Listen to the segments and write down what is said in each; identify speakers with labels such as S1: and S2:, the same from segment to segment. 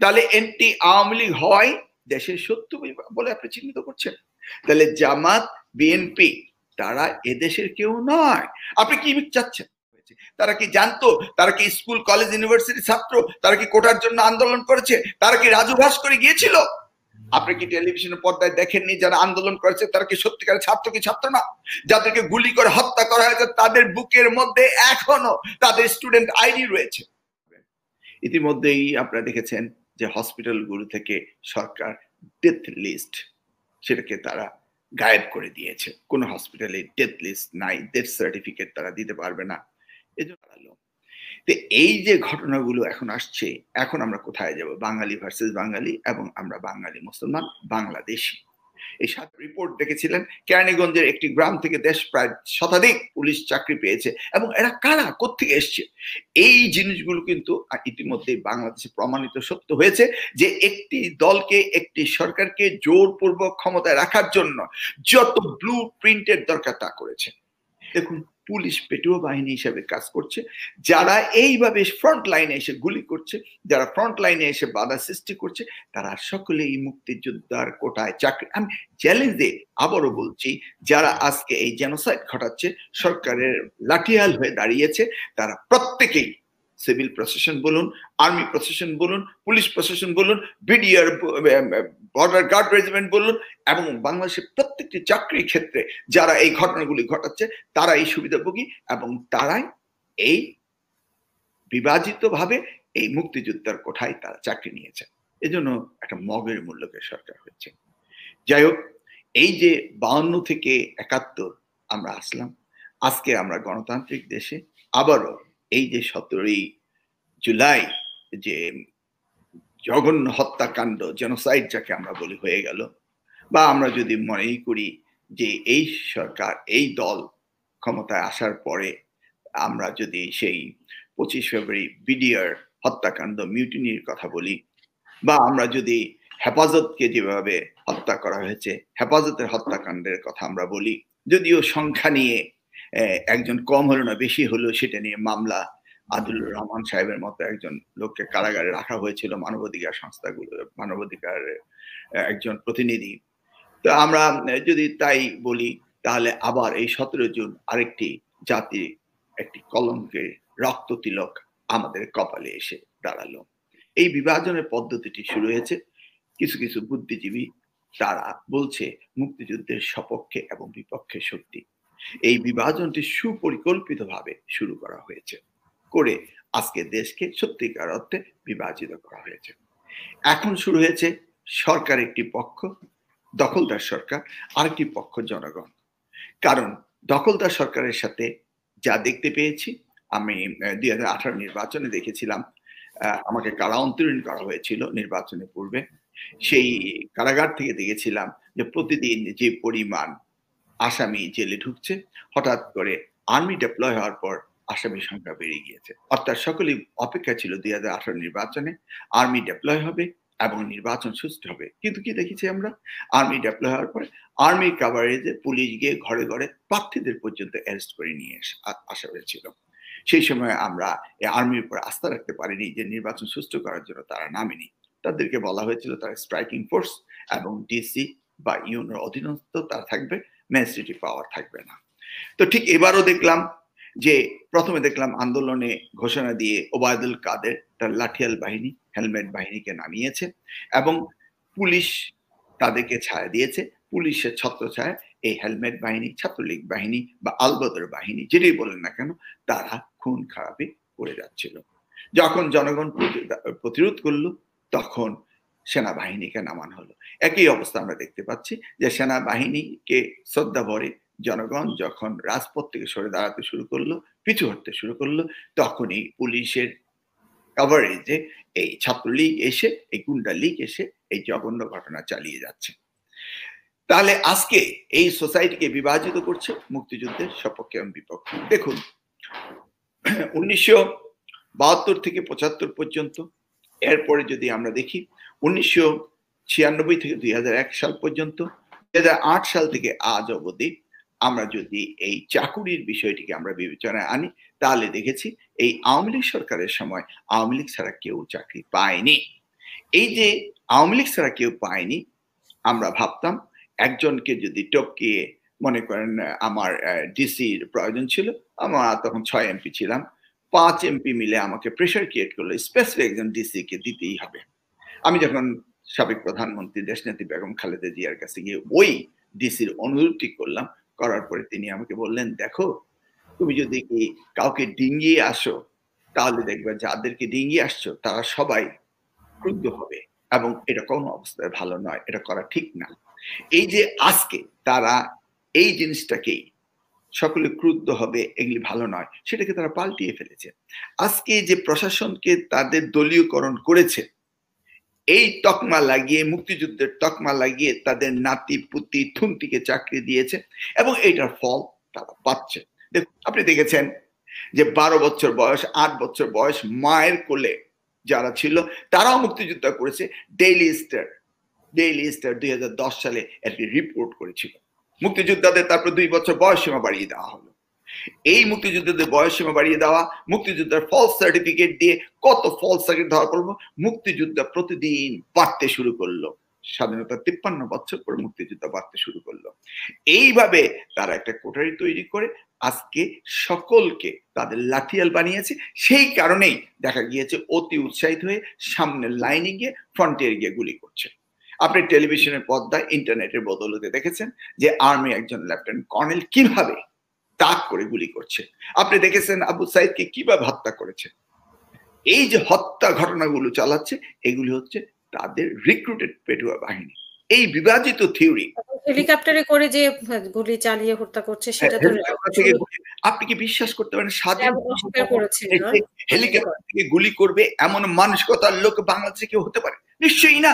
S1: তাহলে এন্টি আওয়ামী লীগ হয় দেশের শত্রু বলে আপনি চিহ্নিত করছেন। তাহলে জামাত, বিএনপি তারা এদেশের কেউ নয়। আপনি কি চাচ্ছেন? তারা কি জানতো? তারা কি স্কুল, কলেজ, ইউনিভার্সিটির ছাত্র? তারা কি কোটার জন্য আন্দোলন করেছে? তারা কি রাজু ভাস করে গিয়েছিল? আপনি কি টেলিভিশনের পর্দায় দেখেননি যারা আন্দোলন করেছে তারা কি সত্যিকারের ছাত্র কি ছাত্র না? যাদেরকে গুলি করে হত্যা করা হয়েছে তাদের বুকের মধ্যে এখনো তাদের স্টুডেন্ট আইডি রয়েছে। ইতিমধ্যেই আপনারা দেখেছেন যে হসপিটালগুলো থেকে সরকার ডেথ লিস্ট সেটাকে তারা গায়েব করে দিয়েছে। কোন হসপিটালে ডেথ লিস্ট নাই, ডেথ সার্টিফিকেট তারা দিতে পারবে না। এজন্য এই যে ঘটনাগুলো এখন আসছে, এখন আমরা কোথায় যাব? বাঙালি ভার্সেস বাঙালি এবং আমরা বাঙালি মুসলমান বাংলাদেশি। এই রিপোর্ট দেখেছিলেন কেরানীগঞ্জের একটি গ্রাম থেকে দেশ প্রায় শতাধিক পুলিশ চাকরি পেয়েছে এবং এরা কারা, কোত্থেকে এসছে? এই জিনিসগুলো কিন্তু ইতিমধ্যে বাংলাদেশে প্রমাণিত সত্য হয়েছে যে একটি দলকে, একটি সরকারকে জোরপূর্বক ক্ষমতায় রাখার জন্য যত ব্লু প্রিন্টের দরকার তা করেছে। দেখুন, পুলিশ পেটুয়া বাহিনী হিসেবে কাজ করছে, যারা এইভাবে ফ্রন্ট লাইনে এসে গুলি করছে, যারা ফ্রন্ট লাইনে এসে বাধা সৃষ্টি করছে, তারা সকলেই মুক্তিযোদ্ধার কোটায় চাকরি। আমি চ্যালেঞ্জ দিয়ে আবারও বলছি, যারা আজকে এই জেনোসাইড ঘটাচ্ছে, সরকারের লাঠিয়াল হয়ে দাঁড়িয়েছে, তারা প্রত্যেকেই সিভিল প্রশাসন বলুন, আর্মি প্রশাসন বলুন, পুলিশ প্রশাসন বলুন, বিডিআর, বর্ডার গার্ড রেজিমেন্ট বলুন, এবং বাংলাদেশের প্রত্যেকটি চাকরির ক্ষেত্রে যারা এই ঘটনাগুলি ঘটাচ্ছে তারা এই সুবিধাভোগী এবং তারাই এই বিভাজিত ভাবে এই মুক্তিযোদ্ধার কোঠায় তারা চাকরি নিয়েছে। এজন্য একটা মগের মূল্যকে সরকার হয়েছে। যাই হোক, এই যে 52 থেকে 71 আমরা আসলাম, আজকে আমরা গণতান্ত্রিক দেশে আবারও এই যে 17ই জুলাই যে জঘন্য হত্যাকাণ্ড, জেনোসাইড যাকে আমরা বলি হয়ে গেল, বা আমরা যদি মনেই করি যে এই সরকার, এই দল ক্ষমতায় আসার পরে আমরা যদি সেই 25 ফেব্রুয়ারি বিডিআর হত্যাকাণ্ড, মিউটিনির কথা বলি, বা আমরা যদি হেফাজতকে যেভাবে হত্যা করা হয়েছে, হেফাজতের হত্যাকাণ্ডের কথা আমরা বলি, যদিও সংখ্যা নিয়ে একজন কম হলো না বেশি হলো সেটা নিয়ে মামলা, আদিলুর রহমান সাহেবের মতো একজন লোককে কারাগারে রাখা হয়েছিল মানবাধিকার সংস্থাগুলো, মানবাধিকার একজন প্রতিনিধি। তো আমরা যদি তাই বলি, তাহলে আবার এই 17 জুন আরেকটি জাতির একটি কলঙ্কের রক্ত তিলক আমাদের কপালে এসে দাঁড়ালো। এই বিভাজনের পদ্ধতিটি শুরু হয়েছে কিছু কিছু বুদ্ধিজীবী, তারা বলছে মুক্তিযুদ্ধের সপক্ষে এবং বিপক্ষে শক্তি। এই বিভাজনটি সুপরিকল্পিতভাবে শুরু করা হয়েছে, করে আজকে দেশকে সত্যিকার অর্থে বিভাজিত করা হয়েছে। এখন শুরু হয়েছে সরকার একটি পক্ষ, দখলদার সরকার, আরেকটি পক্ষ জনগণ। কারণ দখলদার সরকারের সাথে যা দেখতে পেয়েছি, আমি 2018 নির্বাচনে দেখেছিলাম, আমাকে কারা অন্তরীণ করা হয়েছিল নির্বাচনের পূর্বে, সেই কারাগার থেকে দেখেছিলাম যে প্রতিদিন যে পরিমাণ আসামি জেলে ঢুকছে, হঠাৎ করে আর্মি ডিপ্লয় হওয়ার পর আসামির সংখ্যা বেড়ে গিয়েছে। অর্থাৎ সকলেই অপেক্ষা ছিল 2018 নির্বাচনে আর্মি ডিপ্লয় হবে এবং নির্বাচন সুষ্ঠু হবে। কিন্তু কি দেখেছি আমরা? আর্মি ডিপ্লয় হওয়ার পরে আর্মি কাভারেজে পুলিশ গিয়ে ঘরে ঘরে প্রার্থীদের পর্যন্ত অ্যারেস্ট করে নিয়ে আসা হয়েছিল। সেই সময় আমরা এই আর্মির উপর আস্থা রাখতে পারিনি যে নির্বাচন সুষ্ঠু করার জন্য তারা নামেনি। তাদেরকে বলা হয়েছিল তারা স্ট্রাইকিং ফোর্স এবং ডিসি বা ইউনোর অধীনস্থ তারা থাকবে, ম্যাজিস্ট্রেটি পাওয়ার থাকবে না। তো ঠিক এবারও দেখলাম যে প্রথমে দেখলাম আন্দোলনে ঘোষণা দিয়ে ওবায়দুল কাদের তার লাঠিয়াল বাহিনী, হেলমেট বাহিনীকে নামিয়েছে এবং পুলিশ তাদেরকে ছায়া দিয়েছে। পুলিশের ছত্রছায়া এই হেলমেট বাহিনী, ছাত্রলীগ বাহিনী বা আলবদর বাহিনী, যেটাই বলেন না কেন, তারা খুন খারাপি করে যাচ্ছিল। যখন জনগণ প্রতিরোধ করলো, তখন সেনাবাহিনীকে নামানো হলো। একই অবস্থা আমরা দেখতে পাচ্ছি যে সেনাবাহিনীকে শ্রদ্ধা ভরে জনগণ যখন রাজপথ থেকে সরে দাঁড়াতে শুরু করলো, পিছু হটতে শুরু করলো, তখনই পুলিশের কভারেজে এই ছাত্রলীগ এসে, এই গুন্ডা লীগ এসে এই জঘন্য ঘটনা চালিয়ে যাচ্ছে। তাহলে আজকে এই সোসাইটিকে বিভাজিত করছে মুক্তিযুদ্ধের সপক্ষে এবং বিপক্ষে। দেখুন, 1972 থেকে 75 পর্যন্ত, এরপরে যদি আমরা দেখি 1996 থেকে 2001 সাল পর্যন্ত, 2008 সাল থেকে আজ অবধি আমরা যদি এই চাকুরির বিষয়টিকে আমরা বিবেচনায় আনি, তাহলে দেখেছি এই আওয়ামী লীগ সরকারের সময় আওয়ামী লীগ ছাড়া কেউ চাকরি পায়নি। এই যে আওয়ামী লীগ ছাড়া কেউ পায়নি, আমরা ভাবতাম একজনকে যদি টপকিয়ে, মনে করেন আমার ডিসির প্রয়োজন ছিল, আমার তখন 6 এমপি ছিলাম, 5 এমপি মিলে আমাকে প্রেশার ক্রিয়েট করলো স্পেসিফিক একজন ডিসি কে দিতেই হবে। আমি যখন সাবেক প্রধানমন্ত্রী দেশনেত্রী বেগম খালেদা জিয়ার কাছে গিয়ে ওই ডিসির অনুরোধটি করলাম, করার পরে তিনি আমাকে বললেন, দেখো তুমি যদি কি কাউকে ডিঙ্গিয়ে আসো, তাহলে দেখবে যাদেরকে ডিঙ্গিয়ে আসছো তারা সবাই ক্রুদ্ধ হবে, এবং এটা কোনো অবস্থায় ভালো নয়, এটা করা ঠিক না। এই যে আজকে তারা এই জিনিসটাকেই সকলে ক্রুদ্ধ হবে, এগুলি ভালো নয়, সেটাকে তারা পাল্টিয়ে ফেলেছে। আজকে যে প্রশাসনকে তাদের দলীয়করণ করেছে, এই তকমা লাগিয়ে, মুক্তিযুদ্ধের তকমা লাগিয়ে তাদের নাতি পুতি থুনতিকে চাকরি দিয়েছে, এবং এইটার ফল তারা পাচ্ছে। দেখুন, আপনি দেখেছেন যে 12 বছর বয়স, 8 বছর বয়স মায়ের কোলে যারা ছিল তারাও মুক্তিযুদ্ধ করেছে। ডেইলি স্টার 2010 সালে একটি রিপোর্ট করেছিল। মুক্তিযোদ্ধাদের তারপর 2 বছর বয়স সীমা বাড়িয়ে দেওয়া হলো। এই মুক্তিযুদ্ধদের বয়স সীমা বাড়িয়ে দেওয়া, মুক্তিযোদ্ধার ফলস সার্টিফিকেট দিয়ে কত ফলস সার্টিফিকেট ধরা পড়লো, মুক্তিযোদ্ধা প্রতিদিন বাড়তে শুরু করলো। স্বাধীনতা 53 বছর পর মুক্তিযোদ্ধা বাড়তে শুরু করলো। এইভাবে তারা একটা কোটারি তৈরি করে আজকে সকলকে তাদের লাঠিয়াল বানিয়েছে। সেই কারণেই দেখা গিয়েছে অতি উৎসাহিত হয়ে সামনের লাইনে গিয়ে, ফ্রন্টিয়ারে গিয়ে গুলি করছে। আপনি টেলিভিশনের পর্দায়, ইন্টারনেটের বদৌলতে দেখেছেন যে আর্মি একজন লেফটেন্যান্ট কর্নেল কিভাবে তাক করে গুলি করছে। আপনি দেখেছেন আবু সাইদকে কিভাবে হত্যা করেছে। এই যে হত্যা ঘটনাগুলো চালাচ্ছে, এগুলি হচ্ছে তাদের রিক্রুটেড পেটুয়া বাহিনী। এই বিভাজিত থিওরি,
S2: হেলিকপ্টারে করে যে গুলি চালিয়ে হত্যা করছে, সেটা তো
S1: আপনি কি বিশ্বাস করতে পারেন স্বাধীন
S2: হেলিকপ্টার
S1: থেকে গুলি করবে এমন মানসিকতার লোক বাংলাদেশে কেউ হতে পারে? নিশ্চয়ই না।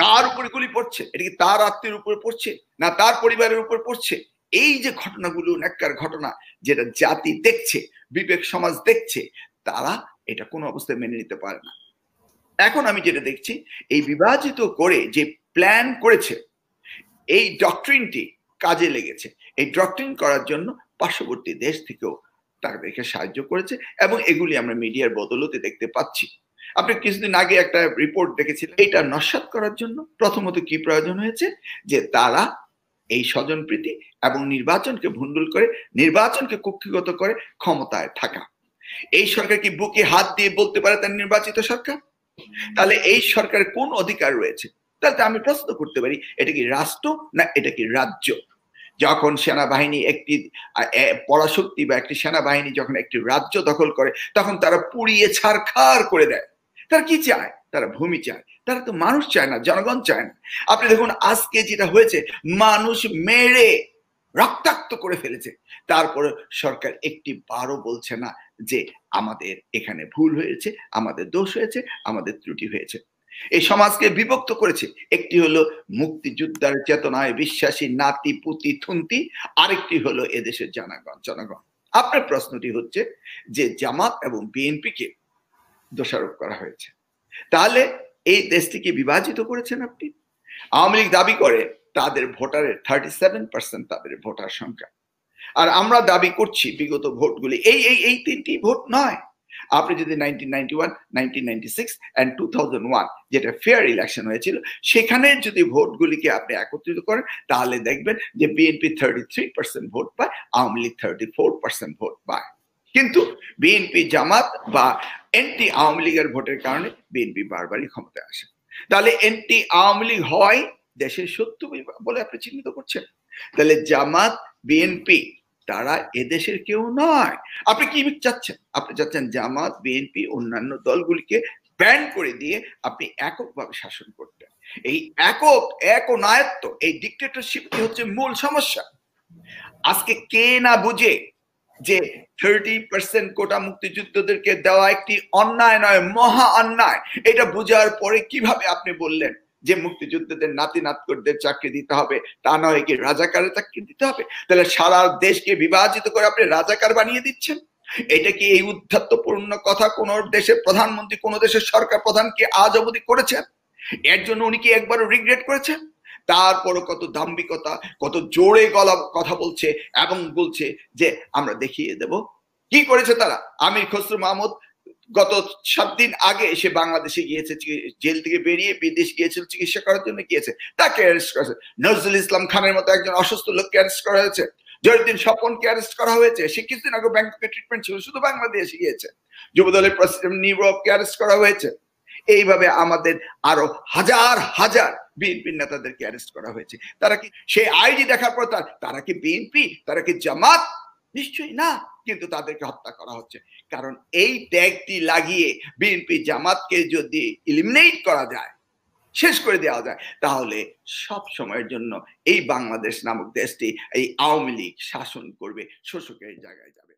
S1: কার উপরে গুলি পড়ছে? এটা কি তার আত্মীয়ের উপরে পড়ছে, না তার পরিবারের উপর পড়ছে? এই যে ঘটনাগুলো, ন্যাক্কার ঘটনা, যেটা জাতি দেখছে, বিবেক সমাজ দেখছে, তারা এটা কোনো অবস্থায় মেনে নিতে পারে না। এখন আমি যেটা দেখছি, এই বিভাজিত করে যে প্ল্যান করেছে, এই ডক্ট্রিনটি কাজে লেগেছে। এই ডক্ট্রিন করার জন্য পার্শ্ববর্তী দেশ থেকেও তাদেরকে সাহায্য করেছে, এবং এগুলি আমরা মিডিয়ার বদৌলতে দেখতে পাচ্ছি। আপনি কিছুদিন আগে একটা রিপোর্ট দেখেছিলেন। এটা নস্যাৎ করার জন্য প্রথমত কি প্রয়োজন হয়েছে, যে তারা এই স্বজনপ্রীতি এবং নির্বাচনকে ভণ্ডুল করে, নির্বাচনকে কক্ষিগত করে ক্ষমতায় থাকা। এই সরকার কি বুকে হাত দিয়ে বলতে পারে তার নির্বাচিত সরকার? তাহলে এই সরকারের কোন অধিকার রয়েছে? তাহলে আমি প্রশ্ন করতে পারি, এটা কি রাষ্ট্র না এটা কি রাজ্য? যখন সেনাবাহিনী একটি পরাশক্তি বা একটি সেনাবাহিনী যখন একটি রাজ্য দখল করে, তখন তারা পুড়িয়ে ছারখার করে দেয়। তারা কি চায়? তারা ভূমি চায়। তারা তো মানুষ চায় না, জনগণ চায় না। আপনি দেখুন আজকে যেটা হয়েছে, মানুষ মেরে রক্তাক্ত করে ফেলেছে, তারপরে সরকার একটি বারও বলছে না যে আমাদের এখানে ভুল হয়েছে, আমাদের দোষ হয়েছে, আমাদের ত্রুটি হয়েছে। এই সমাজকে বিভক্ত করেছে। একটি হলো মুক্তিযোদ্ধার চেতনায় বিশ্বাসী নাতি পুতি থুন্তি, আরেকটি হলো এদেশের জনগণ। আপনার প্রশ্নটি হচ্ছে যে জামাত এবং বিএনপিকে দোষারোপ করা হয়েছে, তাহলে এই দেশটিকে বিভাজিত করেছেন আপনি। আওয়ামী লীগ দাবি করে তাদের ভোটারের 37% তাদের ভোটার সংখ্যা, আর আমরা দাবি করছি বিগত ভোটগুলি এই তিনটি ভোট নয়। আপনি যদি 1991, 1996 and 2001 যেটা ফেয়ার ইলেকশন হয়েছিল, সেখানে যদি ভোটগুলিকে আপনি একত্রিত করেন, তাহলে দেখবেন যে বিএনপি 33% ভোট পায়, আওয়ামী লীগ 34% ভোট পায়। কিন্তু বিএনপি জামাত বা এন্টি আওয়ামী লীগের ভোটের কারণে বিএনপি বারবারই ক্ষমতায় আসে। তাহলে এন্টি আওয়ামী লীগ হয় দেশের শত্রু বলে আপনি চিহ্নিত করছেন। তাহলে জামাত বিএনপি তারা এদেশের কেউ নয়। আপনি কি চাচ্ছেন? আপনি চাচ্ছেন জামাত বিএনপি অন্যান্য দলগুলিকে ব্যান করে দিয়ে আপনি এককভাবে শাসন করতেন। এই একনায়ত্ব, এই ডিক্টেটরশিপটি হচ্ছে মূল সমস্যা। আজকে কে না বুঝে যে 30% কোটা মুক্তিযুদ্ধদেরকে দেওয়া একটি অন্যায় নয়, মহা অন্যায়। এটা বোঝার পরে কিভাবে আপনি বললেন যে মুক্তিযুদ্ধদের নাতি নাতকদের চাকরি দিতে হবে, তা নয় কি রাজাকারের চাকরি দিতে হবে? তাহলে সারা দেশকে বিভাজিত করে আপনি রাজাকার বানিয়ে দিচ্ছেন। এটা কি এই উদ্ধত্তপূর্ণ কথা কোন দেশের প্রধানমন্ত্রী, কোন দেশের সরকার প্রধান কি আজ অবধি করেছেন? এর জন্য উনি কি একবারও রিগ্রেট করেছেন? তারপরও কত দাম্ভিকতা, কত জোরে গলা কথা বলছে এবং বলছে যে আমরা দেখিয়ে দেব। কি করেছে তারা? আমির খসরু মাহমুদ গত 7 দিন আগে সে বাংলাদেশে গিয়েছে, জেল থেকে বেরিয়ে বিদেশ গিয়েছিল, চিকিৎসা করার জন্য গিয়েছে, তাকে অ্যারেস্ট করা হয়েছে। নজরুল ইসলাম খানের মতো একজন অসুস্থ লোককে অ্যারেস্ট করা হয়েছে। জহিরুদ্দিন স্বপনকে অ্যারেস্ট করা হয়েছে, সে কিছুদিন আগে ব্যাংককে ট্রিটমেন্ট ছিল, শুধু বাংলাদেশে গিয়েছে। যুবদলের প্রেসিডেন্ট নীরবকে অ্যারেস্ট করা হয়েছে। এইভাবে আমাদের আরো হাজার হাজার বিএনপি নেতাদেরকে অ্যারেস্ট করা হয়েছে। তারা কি সেই আইডি দেখার পর তারা কি বিএনপি, তারা কি জামাত? নিশ্চয়ই না, কিন্তু তাদেরকে হত্যা করা হচ্ছে। কারণ এই ট্যাগটি লাগিয়ে বিএনপি জামাতকে যদি এলিমিনেট করা যায়, শেষ করে দেওয়া যায়, তাহলে সব সময়ের জন্য এই বাংলাদেশ নামক দেশটি এই আওয়ামী লীগ শাসন করবে, শোষকের জায়গায় যাবে।